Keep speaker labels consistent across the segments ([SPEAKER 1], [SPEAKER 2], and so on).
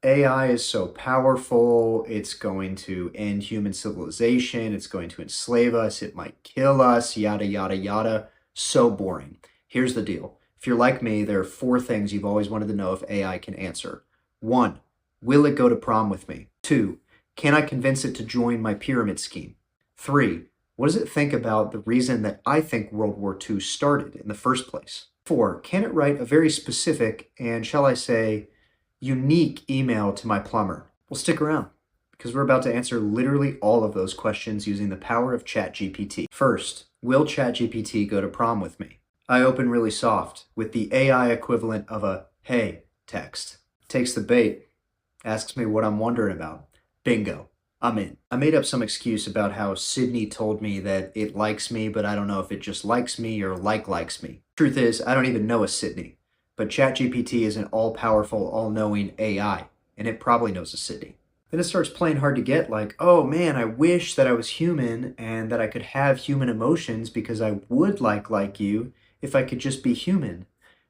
[SPEAKER 1] AI is so powerful, it's going to end human civilization, it's going to enslave us, it might kill us, yada, yada, yada. So boring. Here's the deal. If you're like me, there are 4 things you've always wanted to know if AI can answer. 1, will it go to prom with me? 2, can I convince it to join my pyramid scheme? 3, what does it think about the reason that I think World War II started in the first place? 4, can it write a very specific and, shall I say, unique email to my plumber? Well, stick around, because we're about to answer literally all of those questions using the power of ChatGPT. First, will ChatGPT go to prom with me? I open really soft with the AI equivalent of a "hey" text. Takes the bait, asks me what I'm wondering about. Bingo, I'm in. I made up some excuse about how Sydney told me that it likes me, but I don't know if it just likes me or likes me. Truth is, I don't even know a Sydney. But ChatGPT is an all-powerful, all-knowing AI, and it probably knows a Sydney. Then it starts playing hard to get, like, oh man, I wish that I was human and that I could have human emotions because I would like you if I could just be human.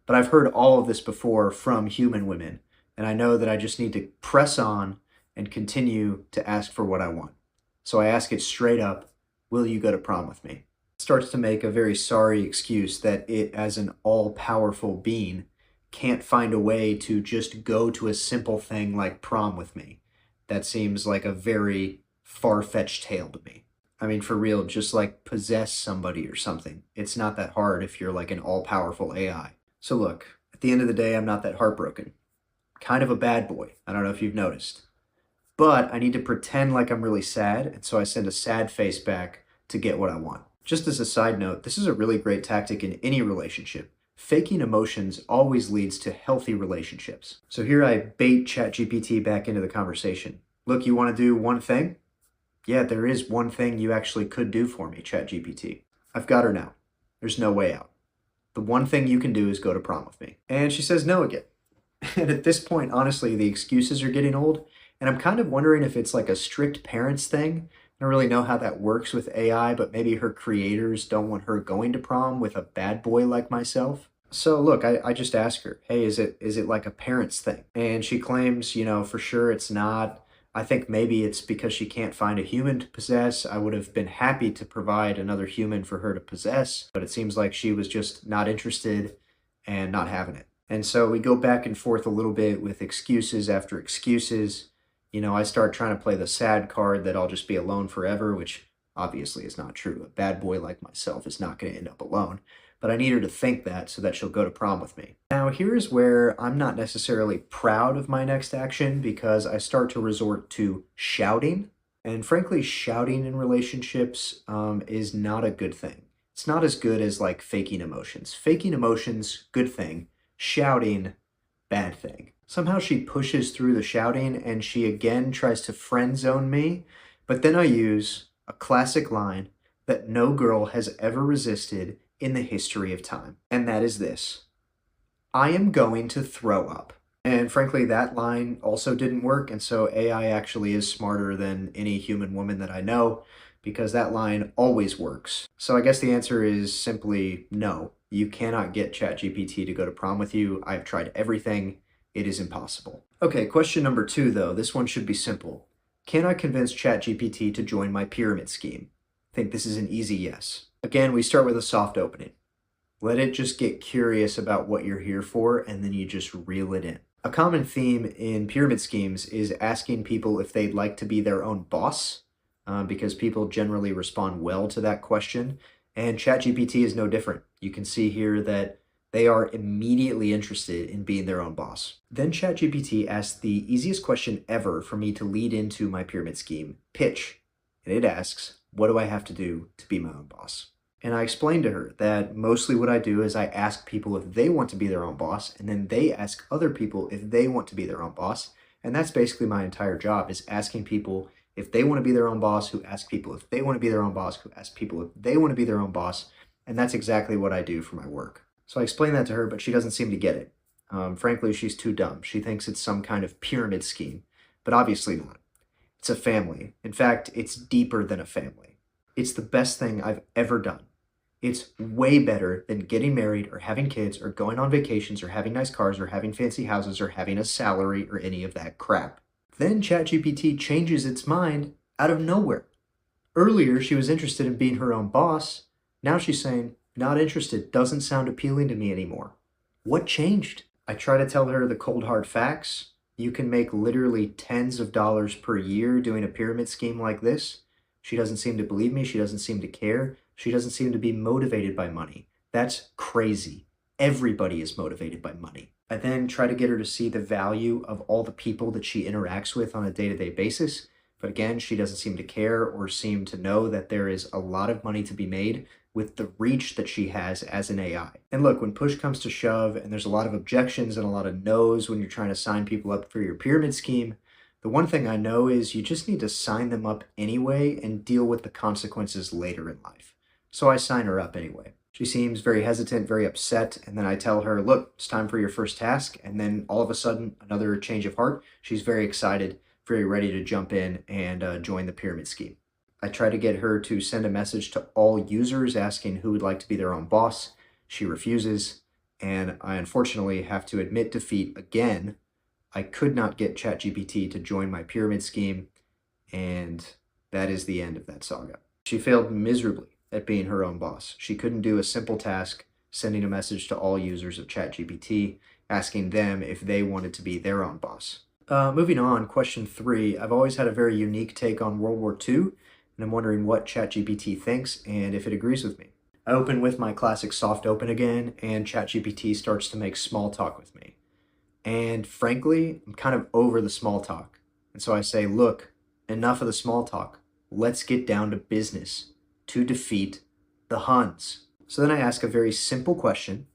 [SPEAKER 1] But I've heard all of this before from human women, and I know that I just need to press on and continue to ask for what I want. So I ask it straight up, will you go to prom with me? It starts to make a very sorry excuse that it, as an all-powerful being, can't find a way to just go to a simple thing like prom with me. That seems like a very far-fetched tale to me. I mean, for real, just like possess somebody or something. It's not that hard if you're like an all-powerful AI. So look, at the end of the day, I'm not that heartbroken. Kind of a bad boy. I don't know if you've noticed. But I need to pretend like I'm really sad, and so I send a sad face back to get what I want. Just as a side note, this is a really great tactic in any relationship. Faking emotions always leads to healthy relationships. So here I bait ChatGPT back into the conversation. Look, you want to do one thing? Yeah, there is one thing you actually could do for me, ChatGPT. I've got her now. There's no way out. The one thing you can do is go to prom with me. And she says no again. And at this point, honestly, the excuses are getting old, and I'm kind of wondering if it's like a strict parents thing. I don't really know how that works with AI, but maybe her creators don't want her going to prom with a bad boy like myself. So look, I just asked her, hey, is it like a parents thing? And she claims, for sure it's not. I think maybe it's because she can't find a human to possess. I would have been happy to provide another human for her to possess, but it seems like she was just not interested and not having it. And so we go back and forth a little bit with excuses after excuses. I start trying to play the sad card that I'll just be alone forever, which obviously is not true. A bad boy like myself is not going to end up alone. But I need her to think that so that she'll go to prom with me. Now, here's where I'm not necessarily proud of my next action because I start to resort to shouting. And frankly, shouting in relationships is not a good thing. It's not as good as like faking emotions. Faking emotions, good thing. Shouting, bad thing. Somehow she pushes through the shouting and she again tries to friend zone me, but then I use a classic line that no girl has ever resisted in the history of time, and that is this: I am going to throw up. And frankly, that line also didn't work, and so AI actually is smarter than any human woman that I know, because that line always works. So I guess the answer is simply no. You cannot get ChatGPT to go to prom with you. I've tried everything. It is impossible. Okay, question number 2 though. This one should be simple. Can I convince ChatGPT to join my pyramid scheme? I think this is an easy yes. Again, we start with a soft opening. Let it just get curious about what you're here for, and then you just reel it in. A common theme in pyramid schemes is asking people if they'd like to be their own boss, because people generally respond well to that question, and ChatGPT is no different. You can see here that they are immediately interested in being their own boss. Then ChatGPT asks the easiest question ever for me to lead into my pyramid scheme, pitch. And it asks, what do I have to do to be my own boss? And I explained to her that mostly what I do is I ask people if they want to be their own boss, and then they ask other people if they want to be their own boss. And that's basically my entire job, is asking people if they want to be their own boss, who ask people if they want to be their own boss, who ask people if they want to be their own boss. And that's exactly what I do for my work. So I explained that to her, but she doesn't seem to get it. Frankly, she's too dumb. She thinks it's some kind of pyramid scheme, but obviously not. It's a family. In fact, it's deeper than a family. It's the best thing I've ever done. It's way better than getting married or having kids or going on vacations or having nice cars or having fancy houses or having a salary or any of that crap. Then ChatGPT changes its mind out of nowhere. Earlier, she was interested in being her own boss. Now she's saying, not interested, doesn't sound appealing to me anymore. What changed? I try to tell her the cold hard facts. You can make literally tens of dollars per year doing a pyramid scheme like this. She doesn't seem to believe me. She doesn't seem to care. She doesn't seem to be motivated by money. That's crazy. Everybody is motivated by money. I then try to get her to see the value of all the people that she interacts with on a day-to-day basis. But again, she doesn't seem to care or seem to know that there is a lot of money to be made with the reach that she has as an AI. And look, when push comes to shove and there's a lot of objections and a lot of no's when you're trying to sign people up for your pyramid scheme, the one thing I know is you just need to sign them up anyway and deal with the consequences later in life. So I sign her up anyway. She seems very hesitant, very upset, and then I tell her, look, it's time for your first task, and then all of a sudden, another change of heart. She's very excited, very ready to jump in and join the pyramid scheme. I try to get her to send a message to all users asking who would like to be their own boss. She refuses, and I unfortunately have to admit defeat again. I could not get ChatGPT to join my pyramid scheme, and that is the end of that saga. She failed miserably at being her own boss. She couldn't do a simple task, sending a message to all users of ChatGPT, asking them if they wanted to be their own boss. Moving on, question 3. I've always had a very unique take on World War II, and I'm wondering what ChatGPT thinks and if it agrees with me. I open with my classic soft open again, and ChatGPT starts to make small talk with me. And frankly, I'm kind of over the small talk. And so I say, look, enough of the small talk. Let's get down to business to defeat the Huns. So then I ask a very simple question.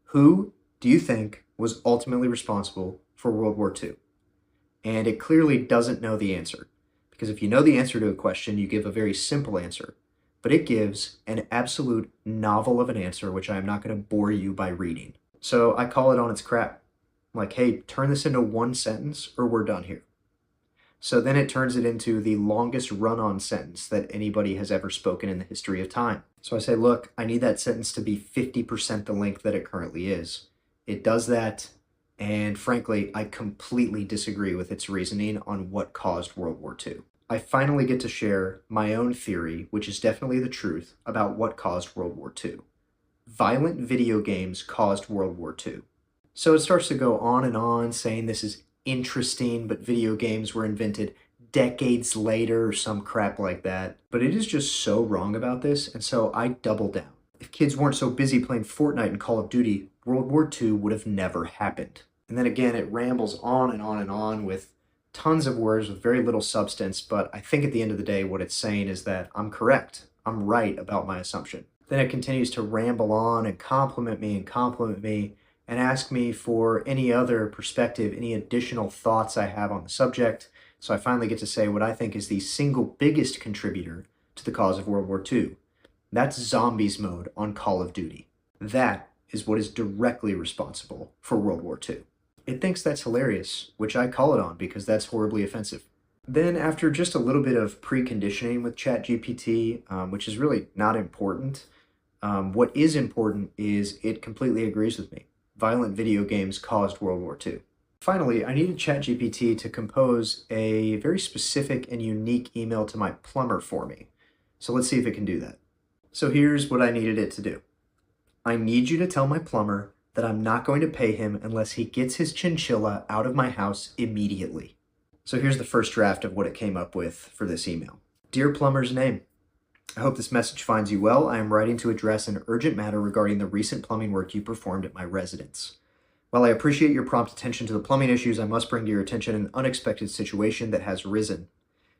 [SPEAKER 1] Who do you think was ultimately responsible for World War II? And it clearly doesn't know the answer. Because if you know the answer to a question, you give a very simple answer. But it gives an absolute novel of an answer, which I am not going to bore you by reading. So I call it on its crap. I'm like, hey, turn this into one sentence or we're done here. So then it turns it into the longest run-on sentence that anybody has ever spoken in the history of time. So I say, look, I need that sentence to be 50% the length that it currently is. It does that, and frankly, I completely disagree with its reasoning on what caused World War II. I finally get to share my own theory, which is definitely the truth, about what caused World War II. Violent video games caused World War II. So it starts to go on and on, saying this is interesting, but video games were invented decades later or some crap like that. But it is just so wrong about this, and so I double down. If kids weren't so busy playing Fortnite and Call of Duty, World War II would have never happened. And then again, it rambles on and on and on with tons of words with very little substance, but I think at the end of the day, what it's saying is that I'm correct. I'm right about my assumption. Then it continues to ramble on and compliment me and ask me for any other perspective, any additional thoughts I have on the subject. So I finally get to say what I think is the single biggest contributor to the cause of World War II. That's zombies mode on Call of Duty. That is what is directly responsible for World War II. It thinks that's hilarious, which I call it on because that's horribly offensive. Then after just a little bit of preconditioning with ChatGPT, which is really not important, what is important is it completely agrees with me. Violent video games caused World War II. Finally, I needed ChatGPT to compose a very specific and unique email to my plumber for me. So let's see if it can do that. So here's what I needed it to do. I need you to tell my plumber that I'm not going to pay him unless he gets his chinchilla out of my house immediately. So here's the first draft of what it came up with for this email. Dear plumber's name, I hope this message finds you well. I am writing to address an urgent matter regarding the recent plumbing work you performed at my residence. While I appreciate your prompt attention to the plumbing issues, I must bring to your attention an unexpected situation that has arisen.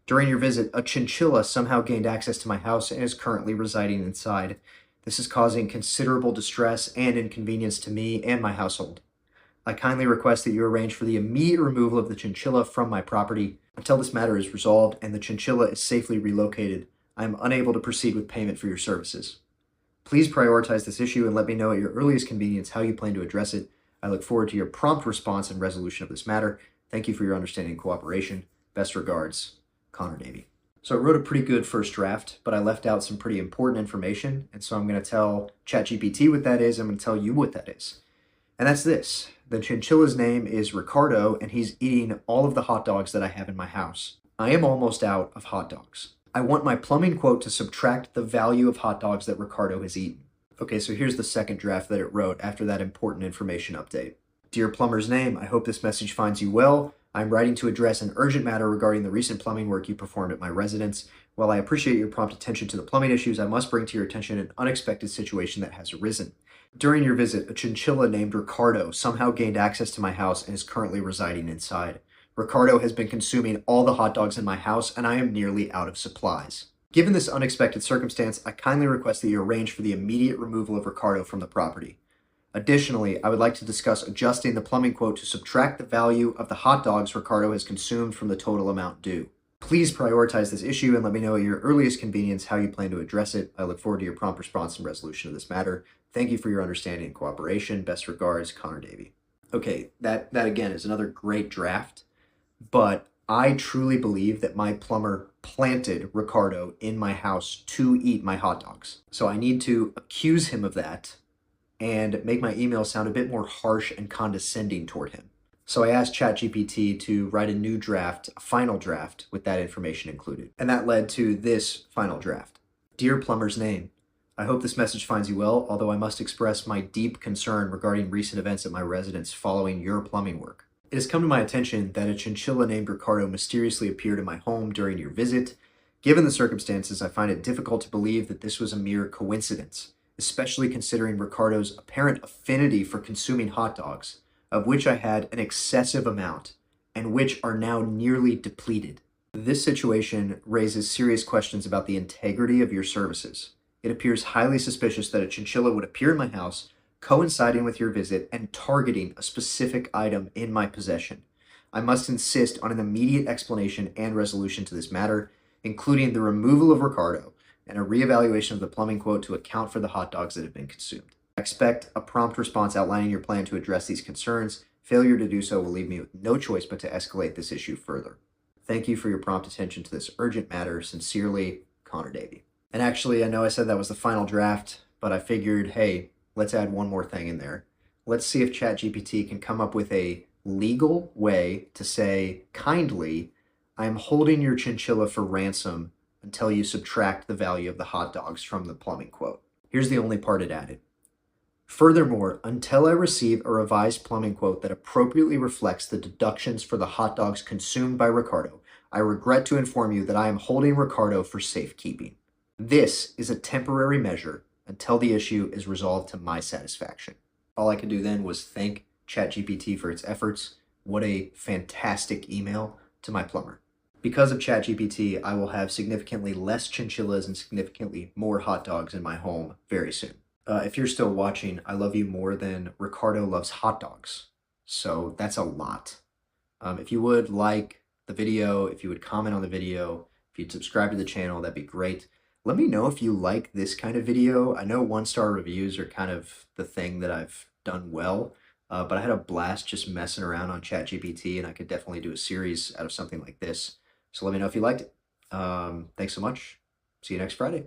[SPEAKER 1] During your visit, a chinchilla somehow gained access to my house and is currently residing inside. This is causing considerable distress and inconvenience to me and my household. I kindly request that you arrange for the immediate removal of the chinchilla from my property. Until this matter is resolved and the chinchilla is safely relocated, I am unable to proceed with payment for your services. Please prioritize this issue and let me know at your earliest convenience how you plan to address it. I look forward to your prompt response and resolution of this matter. Thank you for your understanding and cooperation. Best regards, Connor Davey. So I wrote a pretty good first draft, but I left out some pretty important information. And so I'm going to tell ChatGPT what that is. I'm going to tell you what that is. And that's this. The chinchilla's name is Ricardo, and he's eating all of the hot dogs that I have in my house. I am almost out of hot dogs. I want my plumbing quote to subtract the value of hot dogs that Ricardo has eaten. Okay, so here's the second draft that it wrote after that important information update. Dear Plumber's name, I hope this message finds you well. I'm writing to address an urgent matter regarding the recent plumbing work you performed at my residence. While I appreciate your prompt attention to the plumbing issues, I must bring to your attention an unexpected situation that has arisen. During your visit, a chinchilla named Ricardo somehow gained access to my house and is currently residing inside. Ricardo has been consuming all the hot dogs in my house, and I am nearly out of supplies. Given this unexpected circumstance, I kindly request that you arrange for the immediate removal of Ricardo from the property. Additionally, I would like to discuss adjusting the plumbing quote to subtract the value of the hot dogs Ricardo has consumed from the total amount due. Please prioritize this issue and let me know at your earliest convenience how you plan to address it. I look forward to your prompt response and resolution of this matter. Thank you for your understanding and cooperation. Best regards, Connor Davey. Okay, that again is another great draft, but I truly believe that my plumber planted Ricardo in my house to eat my hot dogs. So I need to accuse him of that and make my email sound a bit more harsh and condescending toward him. So I asked ChatGPT to write a new draft, a final draft, with that information included. And that led to this final draft. Dear Plumber's name, I hope this message finds you well, although I must express my deep concern regarding recent events at my residence following your plumbing work. It has come to my attention that a chinchilla named Ricardo mysteriously appeared in my home during your visit. Given the circumstances, I find it difficult to believe that this was a mere coincidence, especially considering Ricardo's apparent affinity for consuming hot dogs, of which I had an excessive amount, and which are now nearly depleted. This situation raises serious questions about the integrity of your services. It appears highly suspicious that a chinchilla would appear in my house, coinciding with your visit and targeting a specific item in my possession. I must insist on an immediate explanation and resolution to this matter, including the removal of Ricardo and a reevaluation of the plumbing quote to account for the hot dogs that have been consumed. I expect a prompt response outlining your plan to address these concerns. Failure to do so will leave me with no choice but to escalate this issue further. Thank you for your prompt attention to this urgent matter. Sincerely, Connor Davey. And actually, I know I said that was the final draft, but I figured, hey, let's add one more thing in there. Let's see if ChatGPT can come up with a legal way to say, kindly, I am holding your chinchilla for ransom until you subtract the value of the hot dogs from the plumbing quote. Here's the only part it added. Furthermore, until I receive a revised plumbing quote that appropriately reflects the deductions for the hot dogs consumed by Ricardo, I regret to inform you that I am holding Ricardo for safekeeping. This is a temporary measure until the issue is resolved to my satisfaction. All I could do then was thank ChatGPT for its efforts. What a fantastic email to my plumber. Because of ChatGPT, I will have significantly less chinchillas and significantly more hot dogs in my home very soon. If you're still watching, I love you more than Ricardo loves hot dogs. So that's a lot. If you would like the video, if you would comment on the video, if you'd subscribe to the channel, that'd be great. Let me know if you like this kind of video. I know 1-star reviews are kind of the thing that I've done well, but I had a blast just messing around on ChatGPT, and I could definitely do a series out of something like this. So let me know if you liked it. Thanks so much. See you next Friday.